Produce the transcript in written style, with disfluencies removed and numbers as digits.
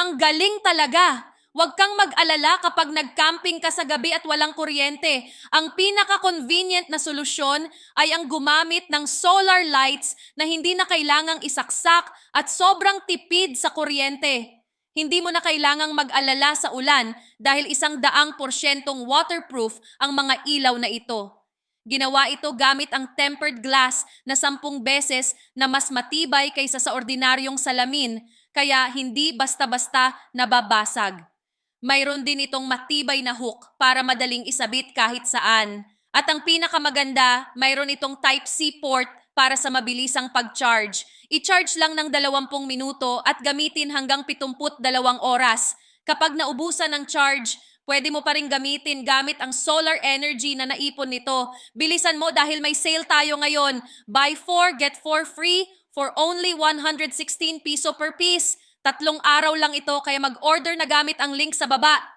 Ang galing talaga! Huwag kang mag-alala kapag nag-camping ka sa gabi at walang kuryente. Ang pinaka-convenient na solusyon ay ang gumamit ng solar lights na hindi na kailangang isaksak at sobrang tipid sa kuryente. Hindi mo na kailangang mag-alala sa ulan dahil 100% waterproof ang mga ilaw na ito. Ginawa ito gamit ang tempered glass na 10 beses na mas matibay kaysa sa ordinaryong salamin, kaya hindi basta-basta nababasag. Mayroon din itong matibay na hook para madaling isabit kahit saan. At ang pinakamaganda, mayroon itong Type-C port para sa mabilisang pag-charge. I-charge lang ng 20 minuto at gamitin hanggang 72 oras. Kapag naubusan ng charge, pwede mo pa rin gamitin gamit ang solar energy na naipon nito. Bilisan mo dahil may sale tayo ngayon. Buy 4, get 4 free for only 116 piso per piece. 3 araw lang ito kaya mag-order na gamit ang link sa baba.